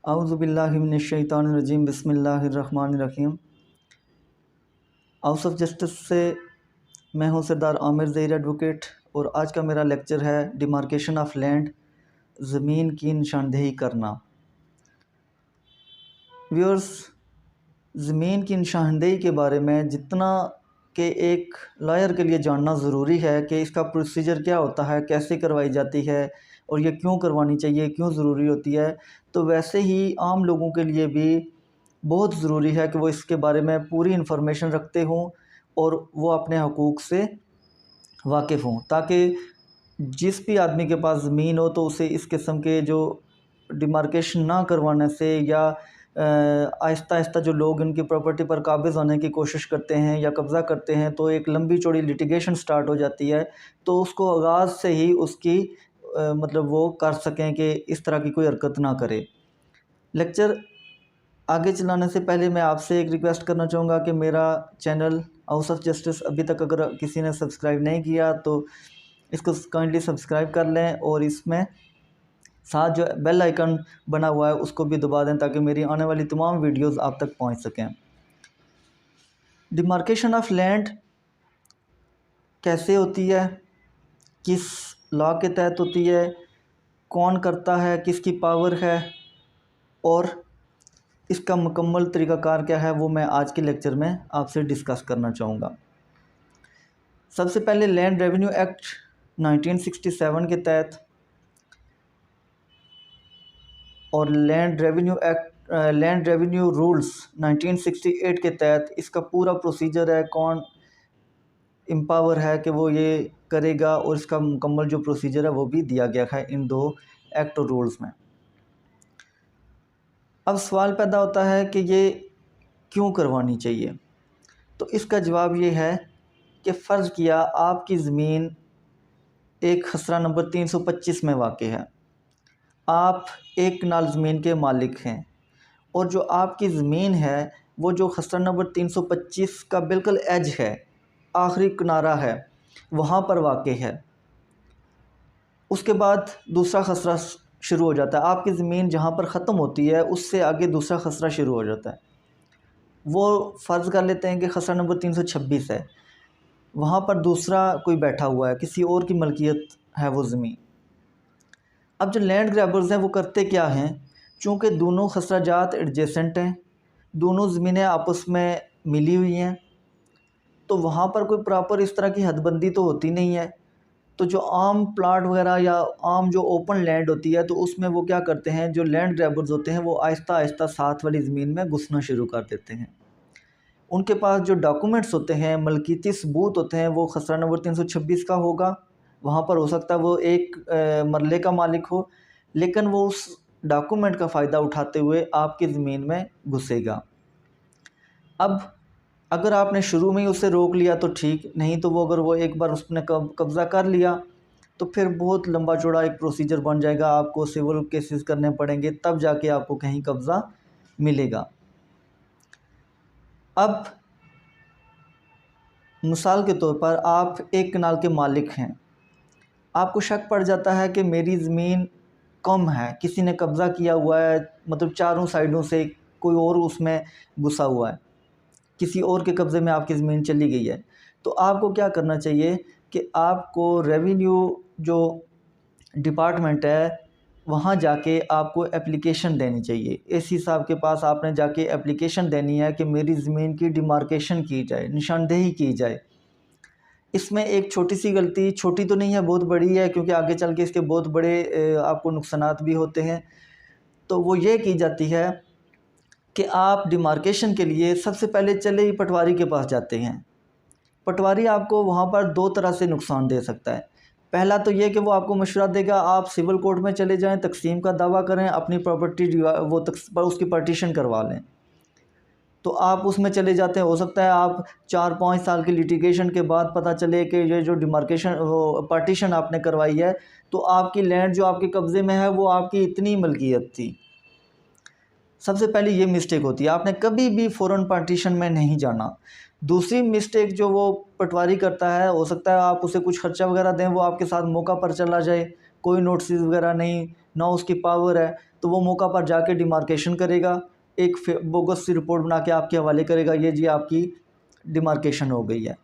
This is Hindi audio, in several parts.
औज़ुबिल्लाहि मिनश्शैतानिर्रजीम बिस्मिल्लाहिर्रहमानिर्रहीम। हाउस ऑफ जस्टिस से मैं हूं सरदार आमिर ज़हीर एडवोकेट और आज का मेरा लेक्चर है डिमार्केशन ऑफ लैंड, ज़मीन की निशानदेही करना। व्यूअर्स, ज़मीन की निशानदेही के बारे में जितना कि एक लॉयर के लिए जानना ज़रूरी है कि इसका प्रोसीजर क्या होता है, कैसे करवाई जाती है और ये क्यों करवानी चाहिए, क्यों ज़रूरी होती है, तो वैसे ही आम लोगों के लिए भी बहुत ज़रूरी है कि वो इसके बारे में पूरी इन्फॉर्मेशन रखते हों और वो अपने हकूक़ से वाकिफ़ हों, ताकि जिस भी आदमी के पास ज़मीन हो तो उसे इस किस्म के जो डिमार्केशन ना करवाने से या आहिस्ता आहिस्ता जो लोग इनकी प्रॉपर्टी पर काबिज़ होने की कोशिश करते हैं या कब्ज़ा करते हैं तो एक लंबी चौड़ी लिटिगेशन स्टार्ट हो जाती है। तो उसको आगाज़ से ही उसकी मतलब वो कर सकें कि इस तरह की कोई हरकत ना करे। लेक्चर आगे चलाने से पहले मैं आपसे एक रिक्वेस्ट करना चाहूँगा कि मेरा चैनल हाउस ऑफ जस्टिस अभी तक अगर किसी ने सब्सक्राइब नहीं किया तो इसको काइंडली सब्सक्राइब कर लें और इसमें साथ जो बेल आइकन बना हुआ है उसको भी दबा दें ताकि मेरी आने वाली तमाम वीडियोस आप तक पहुंच सकें। डिमार्केशन ऑफ लैंड कैसे होती है, किस लॉ के तहत होती है, कौन करता है, किसकी पावर है और इसका मुकम्मल तरीक़ाकार क्या है, वो मैं आज के लेक्चर में आपसे डिस्कस करना चाहूँगा। सबसे पहले लैंड रेवेन्यू एक्ट 1967 के तहत और लैंड रेवेन्यू रूल्स 1968 के तहत इसका पूरा प्रोसीजर है, कौन एम्पावर है कि वो ये करेगा और इसका मुकम्मल जो प्रोसीजर है वो भी दिया गया है इन दो एक्ट और रूल्स में। अब सवाल पैदा होता है कि ये क्यों करवानी चाहिए, तो इसका जवाब ये है कि फ़र्ज़ किया आपकी ज़मीन एक खसरा नंबर 325 में वाक़ई है, आप एक कनाल ज़मीन के मालिक हैं और जो आपकी ज़मीन है वो जो खसरा नंबर 325 का बिल्कुल एज है, आखिरी किनारा है, वहाँ पर वाक़ई है। उसके बाद दूसरा खसरा शुरू हो जाता है, आपकी ज़मीन जहाँ पर ख़त्म होती है उससे आगे दूसरा खसरा शुरू हो जाता है। वो फ़र्ज़ कर लेते हैं कि खसरा नंबर 326 है, वहाँ पर दूसरा कोई बैठा हुआ है, किसी और की मलकियत है वो ज़मीन। अब जो लैंड ग्रैबर्स हैं वो करते क्या हैं, चूँकि दोनों खसरा जात एडजेसेंट हैं, दोनों ज़मीनें आपस में मिली हुई हैं, तो वहाँ पर कोई प्रॉपर इस तरह की हदबंदी तो होती नहीं है। तो जो आम प्लाट वगैरह या आम जो ओपन लैंड होती है तो उसमें वो क्या करते हैं, जो लैंड ग्रैबर्स होते हैं वो आहिस्ता आहिस्ता साथ वाली ज़मीन में घुसना शुरू कर देते हैं। उनके पास जो डॉक्यूमेंट्स होते हैं, मलकियती सबूत होते हैं, वो खसरा नंबर 326 का होगा। वहाँ पर हो सकता है वो एक मरले का मालिक हो, लेकिन वो उस डॉक्यूमेंट का फ़ायदा उठाते हुए आपकी ज़मीन में घुसेगा। अब अगर आपने शुरू में ही उसे रोक लिया तो ठीक, नहीं तो वो अगर वो एक बार उसने कब्ज़ा कर लिया तो फिर बहुत लंबा चौड़ा एक प्रोसीजर बन जाएगा, आपको सिविल केसेस करने पड़ेंगे, तब जाके आपको कहीं कब्ज़ा मिलेगा। अब मिसाल के तौर पर आप एक कनाल के मालिक हैं, आपको शक पड़ जाता है कि मेरी ज़मीन कम है, किसी ने कब्ज़ा किया हुआ है, मतलब चारों साइडों से कोई और उसमें घुसा हुआ है, किसी और के कब्ज़े में आपकी ज़मीन चली गई है। तो आपको क्या करना चाहिए कि आपको रेवेन्यू जो डिपार्टमेंट है वहाँ जाके आपको एप्लीकेशन देनी चाहिए। एसी साहब के पास आपने जाके एप्लीकेशन देनी है कि मेरी ज़मीन की डिमार्केशन की जाए, निशानदेही की जाए। इसमें एक छोटी सी गलती, छोटी तो नहीं है, बहुत बड़ी है, क्योंकि आगे चल के इसके बहुत बड़े आपको नुकसानात भी होते हैं। तो वो ये की जाती है कि आप डिमार्केशन के लिए सबसे पहले चले ही पटवारी के पास जाते हैं। पटवारी आपको वहाँ पर दो तरह से नुकसान दे सकता है। पहला तो ये कि वो आपको मशवरा देगा, आप सिविल कोर्ट में चले जाएं, तकसीम का दावा करें, अपनी प्रॉपर्टी उसकी पार्टीशन करवा लें। तो आप उसमें चले जाते हैं, हो सकता है आप 4-5 साल की लिटिगेशन के बाद पता चले कि ये जो पार्टीशन आपने करवाई है तो आपकी लैंड जो आपके कब्ज़े में है वो आपकी इतनी मलकियत थी। सबसे पहले ये मिस्टेक होती है, आपने कभी भी फ़ौरन पार्टीशन में नहीं जाना। दूसरी मिस्टेक जो वो पटवारी करता है, हो सकता है आप उसे कुछ खर्चा वगैरह दें, वो आपके साथ मौका पर चला जाए, कोई नोटिस वगैरह नहीं ना उसकी पावर है, तो वो मौका पर जाके डिमार्केशन करेगा, एक बोगस सी रिपोर्ट बना के आपके हवाले करेगा, ये जी आपकी डिमार्केशन हो गई है।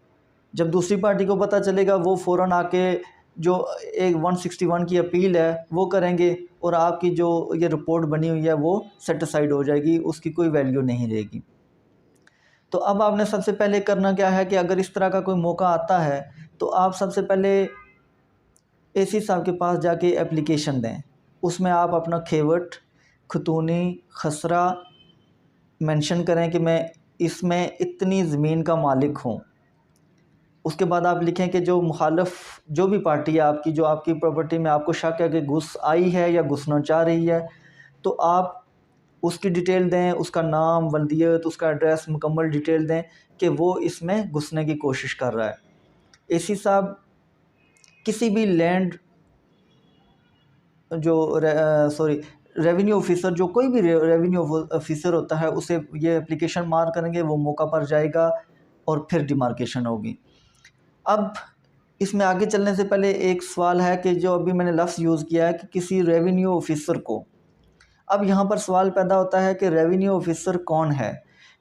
जब दूसरी पार्टी को पता चलेगा वो फ़ौरन आके जो एक 161 की अपील है वो करेंगे और आपकी जो ये रिपोर्ट बनी हुई है वो सेटिसाइड हो जाएगी, उसकी कोई वैल्यू नहीं रहेगी। तो अब आपने सबसे पहले करना क्या है कि अगर इस तरह का कोई मौका आता है तो आप सबसे पहले एसी साहब के पास जाके एप्लीकेशन दें। उसमें आप अपना खेवट, खतूनी, खसरा मेंशन करें कि मैं इसमें इतनी ज़मीन का मालिक हूँ। उसके बाद आप लिखें कि जो मुखालफ जो भी पार्टी है आपकी, जो आपकी प्रॉपर्टी में आपको शक है कि घुस आई है या घुसना चाह रही है, तो आप उसकी डिटेल दें, उसका नाम, वल्दियत, उसका एड्रेस, मुकम्मल डिटेल दें कि वो इसमें घुसने की कोशिश कर रहा है। एसी साहब किसी भी लैंड जो रेवेन्यू ऑफिसर, जो कोई भी रेवेन्यू ऑफिसर होता है, उसे ये एप्लीकेशन मार करेंगे, वो मौका पर जाएगा और फिर डिमार्केशन होगी। अब इसमें आगे चलने से पहले एक सवाल है कि जो अभी मैंने लफ्ज़ यूज़ किया है कि किसी रेवेन्यू ऑफिसर को, अब यहाँ पर सवाल पैदा होता है कि रेवेन्यू ऑफिसर कौन है।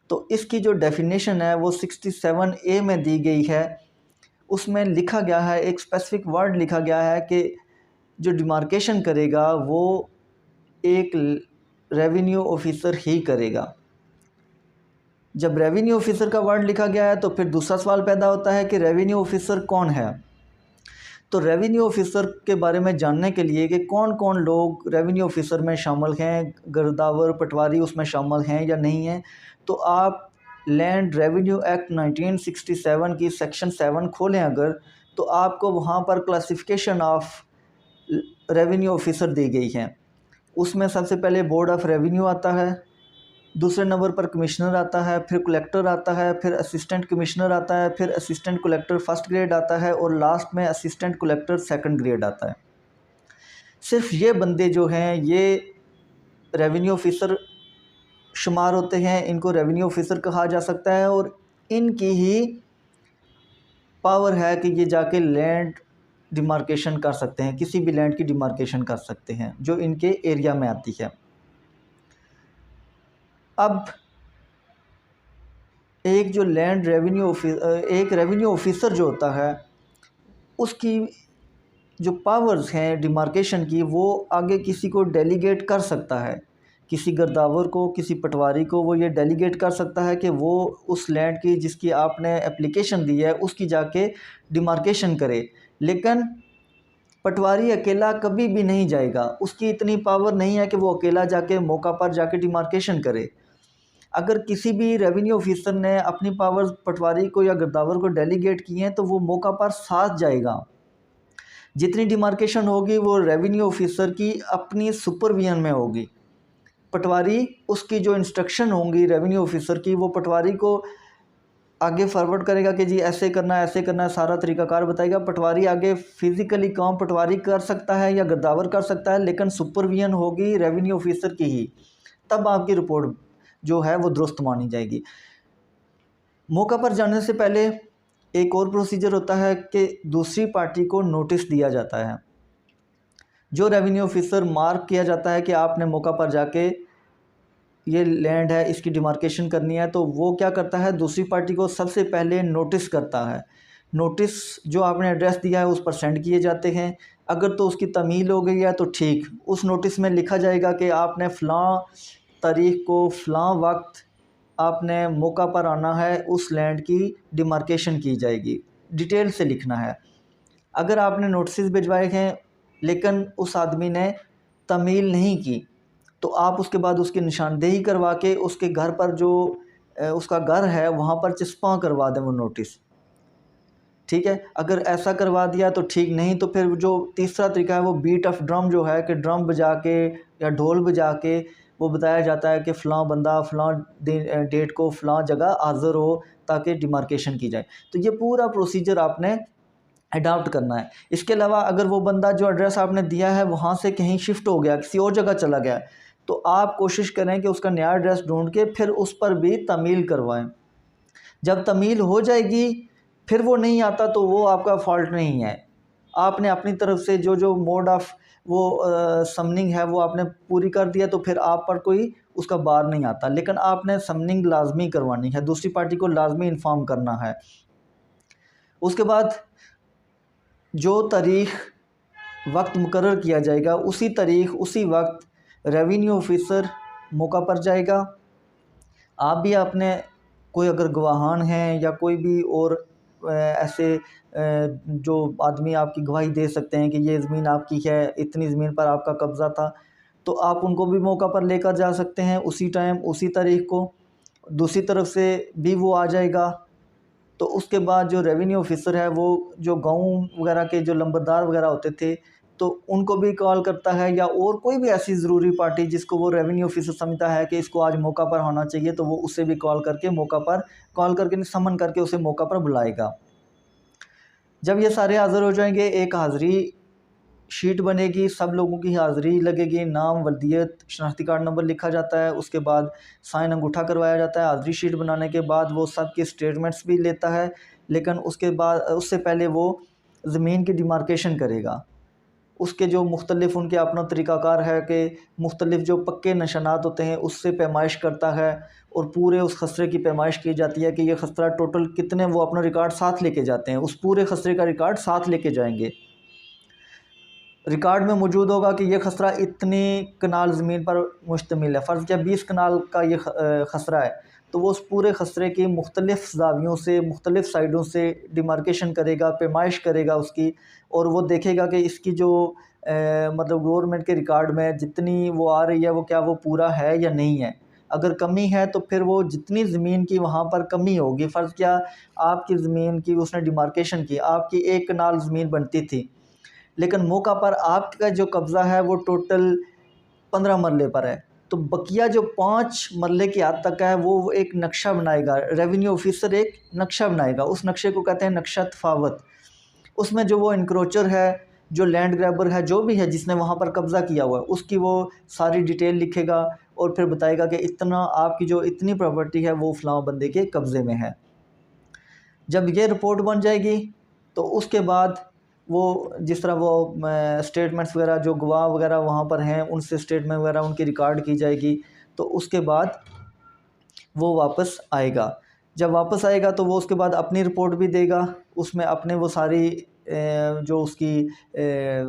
तो इसकी जो डेफिनेशन है वो 67A में दी गई है। उसमें लिखा गया है, एक स्पेसिफिक वर्ड लिखा गया है कि जो डिमार्केशन करेगा वो एक रेवेन्यू ऑफिसर ही करेगा। जब रेवेन्यू ऑफिसर का वर्ड लिखा गया है तो फिर दूसरा सवाल पैदा होता है कि रेवेन्यू ऑफिसर कौन है। तो रेवेन्यू ऑफिसर के बारे में जानने के लिए कि कौन कौन लोग रेवेन्यू ऑफिसर में शामिल हैं, गिरदावर, पटवारी उसमें शामिल हैं या नहीं हैं, तो आप लैंड रेवेन्यू एक्ट 1967 की सेक्शन 7 खोलें अगर, तो आपको वहाँ पर क्लासिफिकेशन ऑफ रेवेन्यू ऑफिसर दी गई हैं। उसमें सबसे पहले बोर्ड ऑफ रेवेन्यू आता है, दूसरे नंबर पर कमिश्नर आता है, फिर कलेक्टर आता है, फिर असिस्टेंट कमिश्नर आता है, फिर असिस्टेंट कलेक्टर फर्स्ट ग्रेड आता है और लास्ट में असिस्टेंट कलेक्टर सेकंड ग्रेड आता है। सिर्फ ये बंदे जो हैं ये रेवेन्यू ऑफिसर शुमार होते हैं, इनको रेवेन्यू ऑफिसर कहा जा सकता है और इनकी ही पावर है कि ये जाके लैंड डिमार्केशन कर सकते हैं, किसी भी लैंड की डिमार्केशन कर सकते हैं जो इनके एरिया में आती है। अब एक जो लैंड रेवेन्यू एक रेवेन्यू ऑफिसर जो होता है उसकी जो पावर्स हैं डिमार्केशन की, वो आगे किसी को डेलीगेट कर सकता है, किसी गिरदावर को, किसी पटवारी को वो ये डेलीगेट कर सकता है कि वो उस लैंड की जिसकी आपने एप्लीकेशन दी है उसकी जाके डिमार्केशन करे। लेकिन पटवारी अकेला कभी भी नहीं जाएगा, उसकी इतनी पावर नहीं है कि वो अकेला जाके मौका पर जाके डिमार्केशन करे। अगर किसी भी रेवेन्यू ऑफिसर ने अपनी पावर्स पटवारी को या गिरदावर को डेलीगेट की हैं तो वो मौका पर साथ जाएगा। जितनी डिमार्केशन होगी वो रेवेन्यू ऑफिसर की अपनी सुपरविजन में होगी। पटवारी उसकी जो इंस्ट्रक्शन होंगी रेवेन्यू ऑफिसर की, वो पटवारी को आगे फॉरवर्ड करेगा कि जी ऐसे करना है, ऐसे करना है, सारा तरीक़ाकार बताएगा। पटवारी आगे फ़िज़िकली काम पटवारी कर सकता है या गिरदावर कर सकता है, लेकिन सुपरविजन होगी रेवेन्यू ऑफिसर की ही, तब आपकी रिपोर्ट जो है वो दुरुस्त मानी जाएगी। मौका पर जाने से पहले एक और प्रोसीजर होता है कि दूसरी पार्टी को नोटिस दिया जाता है। जो रेवेन्यू ऑफिसर मार्क किया जाता है कि आपने मौका पर जाके ये लैंड है इसकी डिमार्केशन करनी है, तो वो क्या करता है, दूसरी पार्टी को सबसे पहले नोटिस करता है। नोटिस जो आपने एड्रेस दिया है उस पर सेंड किए जाते हैं। अगर तो उसकी तमील हो गई है तो ठीक, उस नोटिस में लिखा जाएगा कि आपने फ़लाँ तारीख़ को फ़लाँ वक्त आपने मौका पर आना है, उस लैंड की डिमार्केशन की जाएगी, डिटेल से लिखना है। अगर आपने नोटिस भिजवाए हैं लेकिन उस आदमी ने तमील नहीं की, तो आप उसके बाद उसकी निशानदेही करवा के उसके घर पर जो उसका घर है वहाँ पर चिस्पा करवा दें वो नोटिस, ठीक है। अगर ऐसा करवा दिया तो ठीक, नहीं तो फिर जो तीसरा तरीका है वो बीट ऑफ ड्रम जो है कि ड्रम बजा के या ढोल बजा के वो बताया जाता है कि फ़लाँ बंदा फ़लाँ डेट को फ़लाँ जगह हाज़िर हो ताकि डिमार्केशन की जाए। तो ये पूरा प्रोसीजर आपने अडॉप्ट करना है। इसके अलावा अगर वो बंदा जो एड्रेस आपने दिया है वहाँ से कहीं शिफ्ट हो गया, किसी और जगह चला गया, तो आप कोशिश करें कि उसका नया एड्रेस ढूंढ के फिर उस पर भी तमील करवाएं। जब तमील हो जाएगी फिर वो नहीं आता तो वो आपका फ़ॉल्ट नहीं है, आपने अपनी तरफ से जो जो मोड ऑफ़ वो समनिंग है वो आपने पूरी कर दिया तो फिर आप पर कोई उसका बार नहीं आता, लेकिन आपने समनिंग लाजमी करवानी है, दूसरी पार्टी को लाजमी इन्फॉर्म करना है। उसके बाद जो तारीख़ वक्त मुकर्रर किया जाएगा उसी तारीख़ उसी वक्त रेवेन्यू ऑफिसर मौका पर जाएगा। आप भी अपने कोई अगर गवाहान हैं या कोई भी और ऐसे जो आदमी आपकी गवाही दे सकते हैं कि ये ज़मीन आपकी है, इतनी ज़मीन पर आपका कब्ज़ा था, तो आप उनको भी मौका पर लेकर जा सकते हैं उसी टाइम उसी तारीख़ को। दूसरी तरफ से भी वो आ जाएगा। तो उसके बाद जो रेवेन्यू ऑफिसर है वो जो गाँव वगैरह के जो लंबरदार वगैरह होते थे तो उनको भी कॉल करता है, या और कोई भी ऐसी ज़रूरी पार्टी जिसको वो रेवेन्यू ऑफिसर समझता है कि इसको आज मौका पर होना चाहिए, तो वो उससे भी कॉल करके मौका पर कॉल करके समन करके उसे मौका पर बुलाएगा। जब ये सारे हाज़िर हो जाएंगे, एक हाज़िरी शीट बनेगी, सब लोगों की हाज़िरी लगेगी, नाम, वल्दियत, शनाख्ती कार्ड नंबर लिखा जाता है, उसके बाद साइन अंगूठा करवाया जाता है। हाज़िरी शीट बनाने के बाद वो सब के स्टेटमेंट्स भी लेता है, लेकिन उसके बाद उससे पहले वो ज़मीन की डिमार्केशन करेगा। उसके जो मुख्तलिफ़ उनके अपना तरीक़ाकार है कि मुख्तलिफ़ जो पक्के निशानात होते हैं उससे पैमाइश करता है, और पूरे उस खसरे की पैमाइश की जाती है कि ये खसरा टोटल कितने, वो अपना रिकॉर्ड साथ लेके जाते हैं, उस पूरे खसरे का रिकॉर्ड साथ लेके जाएंगे। रिकॉर्ड में मौजूद होगा कि ये खसरा इतनी कनाल ज़मीन पर मुश्तमिल है। फ़र्ज़ किया 20 कनाल का ये खसरा है, तो वो उस पूरे खसरे की मुख्तलिफ़ ज़ावियों से, मुख्तलिफ़ साइडों से डिमार्केशन करेगा, पैमाइश करेगा उसकी, और वो देखेगा कि इसकी जो मतलब गवर्नमेंट के रिकॉर्ड में जितनी वो आ रही है वो क्या वो पूरा है या नहीं है। अगर कमी है तो फिर वो जितनी ज़मीन की वहाँ पर कमी होगी, फ़र्ज़ किया आपकी ज़मीन की उसने डिमार्केशन की, आपकी 1 कनाल ज़मीन बनती थी, लेकिन मौका पर आपका जो कब्ज़ा है वो टोटल 15 मरले पर है, तो बकिया जो 5 मरले की हद तक है वो एक नक्शा बनाएगा। रेवेन्यू ऑफिसर एक नक्शा बनाएगा, उस नक्शे को कहते हैं नक्शा तफावत। उसमें जो वो इंक्रोचर है, जो लैंड ग्रैबर है, जो भी है जिसने वहाँ पर कब्ज़ा किया हुआ है, उसकी वो सारी डिटेल लिखेगा और फिर बताएगा कि इतना आपकी जो इतनी प्रॉपर्टी है वो फ़लाँ बंदे के कब्ज़े में है। जब ये रिपोर्ट बन जाएगी तो उसके बाद वो जिस तरह वो स्टेटमेंट्स वगैरह जो गवाह वगैरह वहाँ पर हैं उनसे स्टेटमेंट वगैरह उनकी रिकॉर्ड की जाएगी, तो उसके बाद वो वापस आएगा। जब वापस आएगा तो वो उसके बाद अपनी रिपोर्ट भी देगा, उसमें अपने वो सारी जो उसकी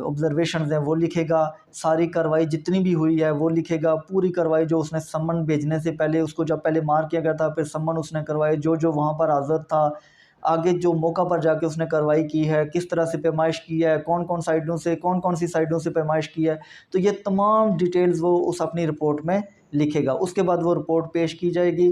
ऑब्ज़र्वेशंस हैं वो लिखेगा, सारी कार्रवाई जितनी भी हुई है वो लिखेगा, पूरी कार्रवाई जो उसने समन भेजने से पहले उसको जब पहले मार किया गया था, फिर समन उसने करवाए, जो वहाँ पर हाज़िर था, आगे जो मौका पर जाके उसने कार्रवाई की है, किस तरह से पैमाइश की है, कौन कौन सी साइडों से पैमाइश की है, तो ये तमाम डिटेल्स वो उस अपनी रिपोर्ट में लिखेगा। उसके बाद वो रिपोर्ट पेश की जाएगी,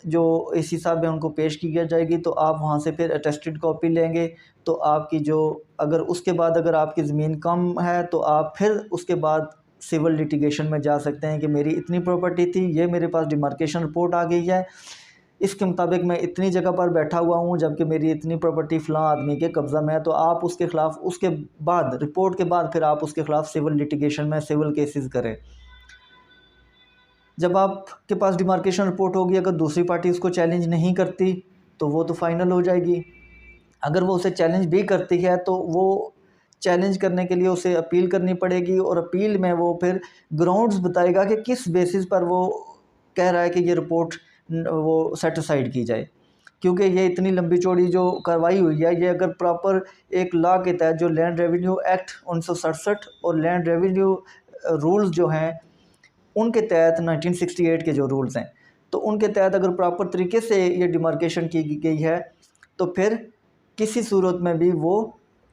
जो एसी साहब है उनको पेश की जाएगी, तो आप वहाँ से फिर अटेस्टेड कॉपी लेंगे। तो आपकी जो अगर उसके बाद अगर आपकी ज़मीन कम है तो आप फिर उसके बाद सिविल लिटिगेशन में जा सकते हैं कि मेरी इतनी प्रॉपर्टी थी, ये मेरे पास डिमार्केशन रिपोर्ट आ गई है, इसके मुताबिक मैं इतनी जगह पर बैठा हुआ हूँ जबकि मेरी इतनी प्रॉपर्टी फ़लाँ आदमी के कब्ज़ा में है, तो आप उसके ख़िलाफ़ उसके बाद रिपोर्ट के बाद फिर आप उसके ख़िलाफ़ सिविल लिटिगेशन में सिविल केसेस करें। जब आपके पास डिमार्केशन रिपोर्ट होगी, अगर दूसरी पार्टी उसको चैलेंज नहीं करती तो वो तो फ़ाइनल हो जाएगी। अगर वो उसे चैलेंज भी करती है तो वो चैलेंज करने के लिए उसे अपील करनी पड़ेगी, और अपील में वो फिर ग्राउंड्स बताएगा कि किस बेसिस पर वो कह रहा है कि ये रिपोर्ट वो सेटिसाइड की जाए। क्योंकि ये इतनी लंबी चौड़ी जो कार्रवाई हुई है, ये अगर प्रॉपर एक लॉ के तहत जो लैंड रेवेन्यू एक्ट 1967 और लैंड रेवेन्यू रूल्स जो हैं उनके तहत 1968 के जो रूल्स हैं, तो उनके तहत अगर प्रॉपर तरीके से ये डिमार्केशन की गई है तो फिर किसी सूरत में भी वो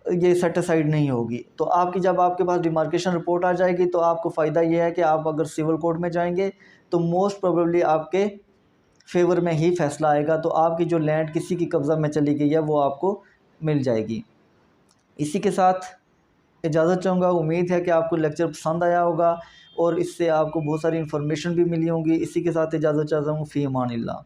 ये सेटिसाइड नहीं होगी। तो आपकी जब आपके पास डिमार्केशन रिपोर्ट आ जाएगी तो आपको फ़ायदा ये है कि आप अगर सिविल कोर्ट में जाएंगे तो मोस्ट प्रोबेबली आपके फेवर में ही फ़ैसला आएगा, तो आपकी जो लैंड किसी की कब्ज़ा में चली गई है वो आपको मिल जाएगी। इसी के साथ इजाज़त चाहूँगा। उम्मीद है कि आपको लेक्चर पसंद आया होगा और इससे आपको बहुत सारी इन्फॉर्मेशन भी मिली होंगी। इसी के साथ इजाज़त चाहता हूँ। फ़ी अमानिल्लाह।